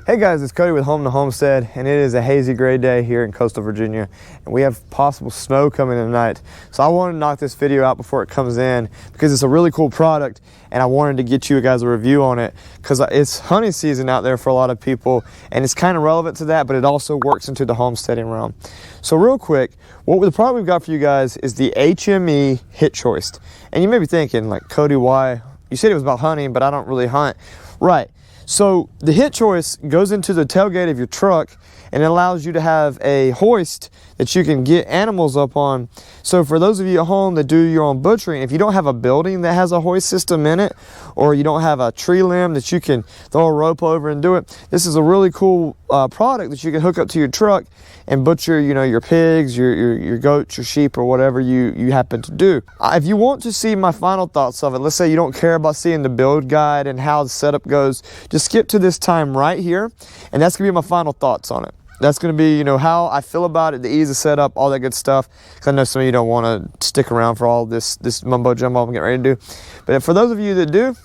Hey guys, it's Cody with Home to Homestead, and it is a hazy gray day here in coastal Virginia, and we have possible snow coming tonight. So I wanted to knock this video out before it comes in because it's a really cool product, and I wanted to get you guys a review on it because it's hunting season out there for a lot of people, and it's kind of relevant to that, but it also works into the homesteading realm. So real quick, the product we've got for you guys is the HME Hitch Hoist. And you may be thinking, like, Cody, why? You said it was about hunting, but I don't really hunt. Right. So the Hitch Hoist goes into the tailgate of your truck, and it allows you to have a hoist that you can get animals up on. So for those of you at home that do your own butchering, if you don't have a building that has a hoist system in it, or you don't have a tree limb that you can throw a rope over and do it, this is a really cool product that you can hook up to your truck and butcher, you know, your pigs, your goats, your sheep, or whatever you happen to do. If you want to see my final thoughts of it, let's say you don't care about seeing the build guide and how the setup goes, just skip to this time right here, and that's gonna be my final thoughts on it. That's going to be, you know, how I feel about it, the ease of setup, all that good stuff. Because I know some of you don't want to stick around for all this mumbo jumbo I'm getting ready to do. But for those of you that do,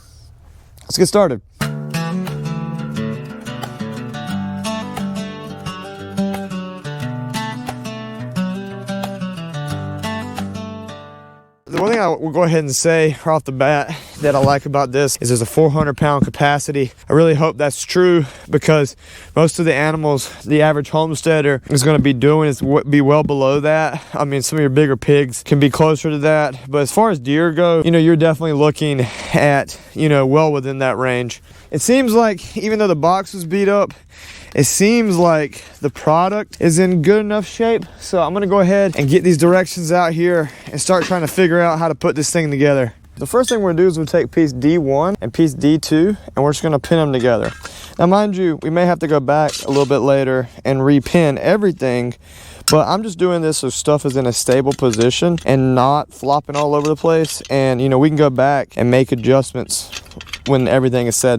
let's get started. The one thing I will go ahead and say right off the bat that I like about this is there's a 400-pound capacity. I really hope that's true because most of the animals the average homesteader is going to be doing is be well below that. I mean, some of your bigger pigs can be closer to that, but as far as deer go, you know, you're definitely looking at, you know, well within that range. It seems like even though the box was beat up, it seems like the product is in good enough shape. So I'm gonna go ahead and get these directions out here and start trying to figure out how to put this thing together. The first thing we're gonna do is we'll take piece D1 and piece D2, and we're just gonna pin them together. Now mind you, we may have to go back a little bit later and repin everything, but I'm just doing this so stuff is in a stable position and not flopping all over the place. And you know, we can go back and make adjustments when everything is said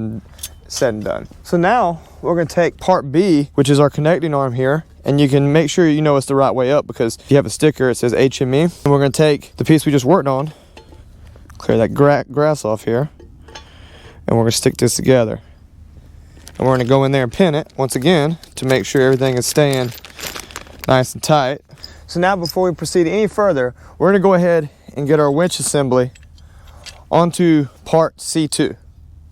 and done. So now we're going to take part B, which is our connecting arm here, and you can make sure you know it's the right way up because if you have a sticker it says HME. And we're going to take the piece we just worked on, clear that grass off here, and we're going to stick this together. And we're going to go in there and pin it once again to make sure everything is staying nice and tight. So now before we proceed any further, we're going to go ahead and get our winch assembly onto part C2.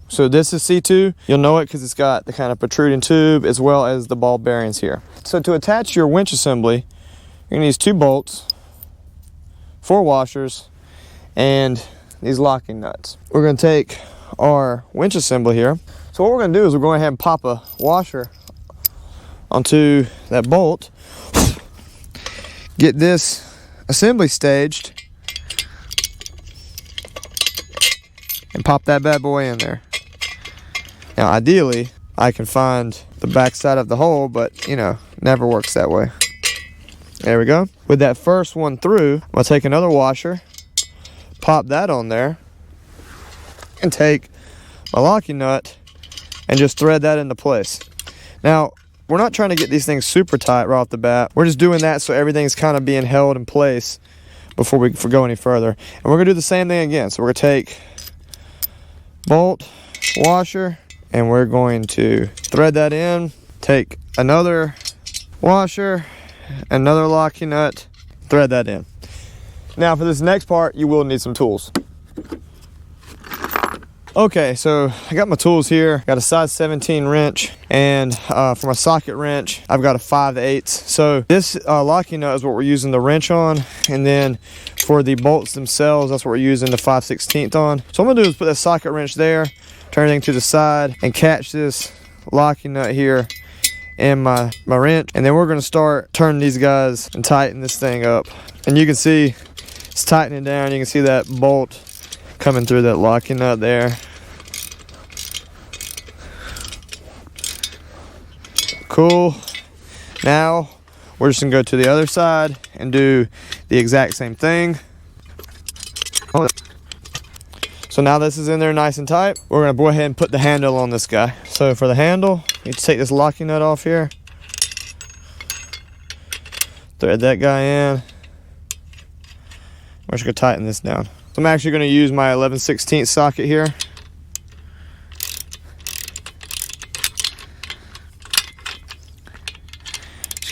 So this is C2, you'll know it because it's got the kind of protruding tube as well as the ball bearings here. So to attach your winch assembly, you're gonna use 2 bolts, 4 washers, and these locking nuts. We're gonna take our winch assembly here. So what we're gonna do is we're going ahead and pop a washer onto that bolt, get this assembly staged, and pop that bad boy in there. Now ideally I can find the back side of the hole, but you know, never works that way. There we go. With that first one through, I'm gonna take another washer, pop that on there, and take my locking nut and just thread that into place. Now we're not trying to get these things super tight right off the bat. We're just doing that so everything's kind of being held in place before we go any further. And we're gonna do the same thing again. So we're gonna take bolt, washer, and we're going to thread that in, take another washer, another locking nut, thread that in. Now for this next part, you will need some tools. Okay, so I got my tools here. Got a size 17 wrench, and for my socket wrench, I've got a 5/8. So this locking nut is what we're using the wrench on, and then for the bolts themselves, that's what we're using the 5/16 on. So what I'm gonna do is put that socket wrench there, turn everything to the side, and catch this locking nut here in my wrench, and then we're gonna start turning these guys and tighten this thing up. And you can see it's tightening down. You can see that bolt coming through that locking nut there. Cool. Now we're just gonna go to the other side and do the exact same thing. So now this is in there nice and tight. We're gonna go ahead and put the handle on this guy. So for the handle, you just take this locking nut off here, thread that guy in. We're just gonna tighten this down. So I'm actually gonna use my 11/16 socket here.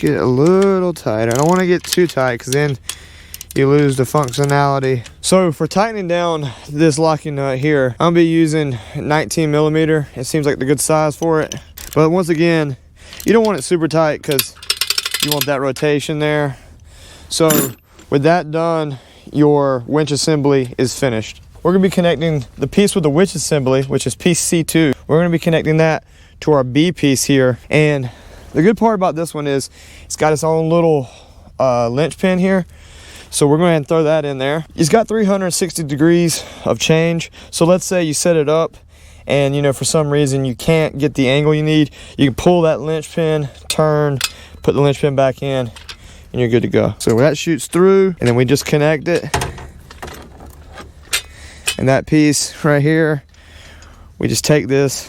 Just get it a little tighter. I don't want to get too tight because then you lose the functionality. So for tightening down this locking nut here, I'm gonna be using 19 millimeter. It seems like the good size for it. But once again, you don't want it super tight because you want that rotation there. So with that done, your winch assembly is finished. We're gonna be connecting the piece with the winch assembly, which is piece C2. We're gonna be connecting that to our B piece here. And the good part about this one is it's got its own little linch pin here. So we're going to go ahead and throw that in there. It's got 360 degrees of change. So let's say you set it up and, you know, for some reason you can't get the angle you need. You can pull that linch pin, turn, put the linch pin back in, and you're good to go. So that shoots through, and then we just connect it. And that piece right here, we just take this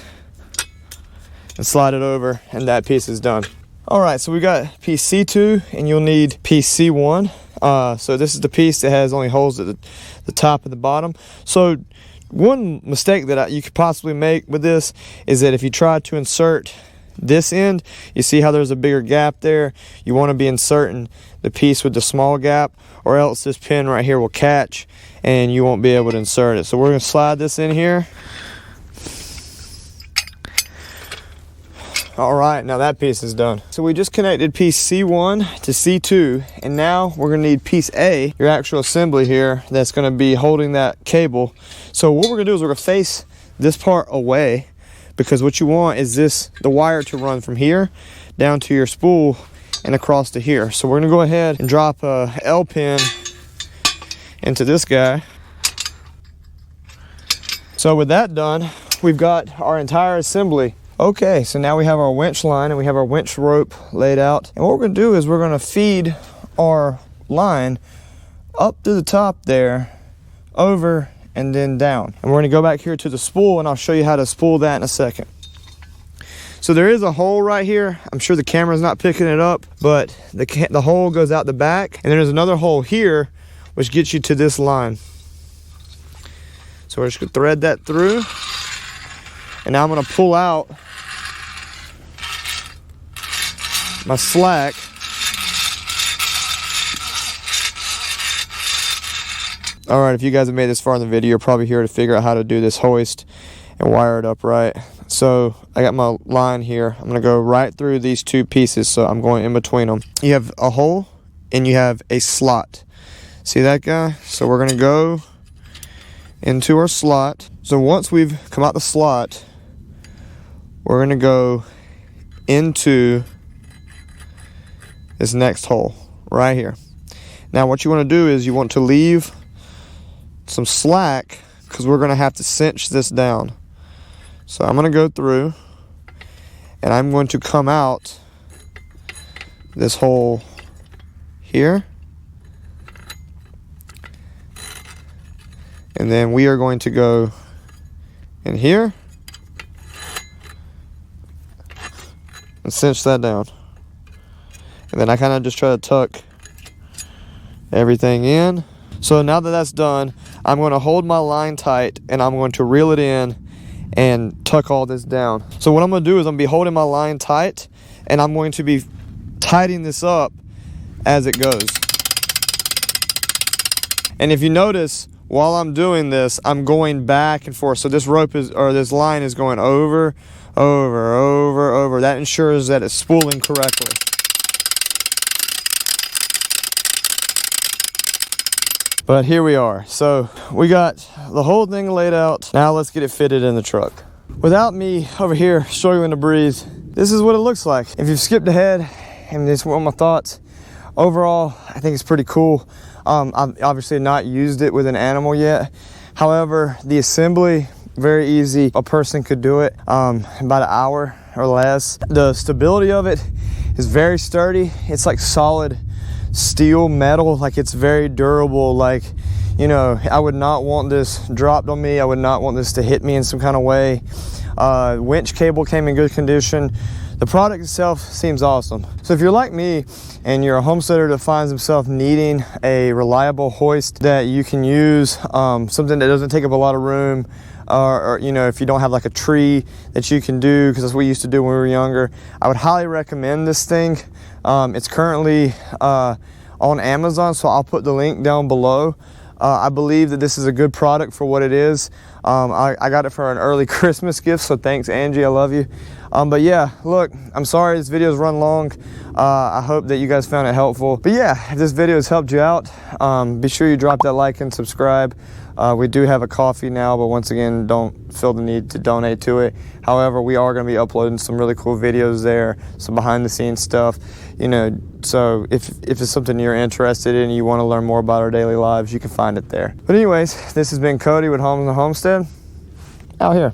and slide it over, and that piece is done. All right, so we got piece C2, and you'll need piece C1. So this is the piece that has only holes at the top and the bottom. So one mistake that you could possibly make with this is that if you try to insert this end, you see how there's a bigger gap there? You want to be inserting the piece with the small gap, or else this pin right here will catch and you won't be able to insert it. So we're going to slide this in here. All right, now that piece is done. So we just connected piece C1 to C2, and now we're gonna need piece A, your actual assembly here, that's gonna be holding that cable. So what we're gonna do is we're gonna face this part away, because what you want is the wire to run from here down to your spool and across to here. So we're gonna go ahead and drop a L pin into this guy. So with that done, we've got our entire assembly. Okay, so now we have our winch line and we have our winch rope laid out. And what we're gonna do is we're gonna feed our line up to the top there, over, and then down. And we're gonna go back here to the spool, and I'll show you how to spool that in a second. So there is a hole right here. I'm sure the camera's not picking it up, but the hole goes out the back, and then there's another hole here, which gets you to this line. So we're just gonna thread that through. And now I'm gonna pull out my slack. All right, if you guys have made this far in the video, you're probably here to figure out how to do this hoist and wire it up right. So I got my line here. I'm gonna go right through these two pieces, so I'm going in between them. You have a hole and you have a slot. See that guy? So we're gonna go into our slot. So once we've come out the slot, we're gonna go into this next hole right here. Now what you want to do is you want to leave some slack, because we're gonna have to cinch this down. So I'm gonna go through and I'm going to come out this hole here, and then we are going to go in here and cinch that down. And then I kind of just try to tuck everything in. So now that that's done, I'm going to hold my line tight and I'm going to reel it in and tuck all this down. So what I'm going to do is I'm going to be holding my line tight, and I'm going to be tightening this up as it goes. And if you notice, while I'm doing this, I'm going back and forth. So this rope is, or this line is going over, over, over, over. That ensures that it's spooling correctly. But here we are. So we got the whole thing laid out. Now let's get it fitted in the truck. Without me over here struggling to breathe, this is what it looks like. If you've skipped ahead and just want my thoughts, overall, I think it's pretty cool. I've obviously not used it with an animal yet. However, the assembly, very easy. A person could do it about an hour or less. The stability of it is very sturdy. It's like solid steel metal, like it's very durable. Like, you know, I would not want this dropped on me. I would not want this to hit me in some kind of way. Winch cable came in good condition. The product itself seems awesome. So if you're like me and you're a homesteader that finds himself needing a reliable hoist that you can use, something that doesn't take up a lot of room, or you know, if you don't have like a tree that you can do, because that's what we used to do when we were younger, I would highly recommend this thing. It's currently on Amazon, so I'll put the link down below. I believe that this is a good product for what it is. I got it for an early Christmas gift, so thanks, Angie, I love you. But yeah, look, I'm sorry this video's run long. I hope that you guys found it helpful. But yeah, if this video has helped you out, be sure you drop that like and subscribe. We do have a coffee now, but once again, don't feel the need to donate to it. However, we are going to be uploading some really cool videos there, some behind the scenes stuff, you know, so if it's something you're interested in and you want to learn more about our daily lives, you can find it there. But anyways, this has been Cody with Homes and Homestead, out here.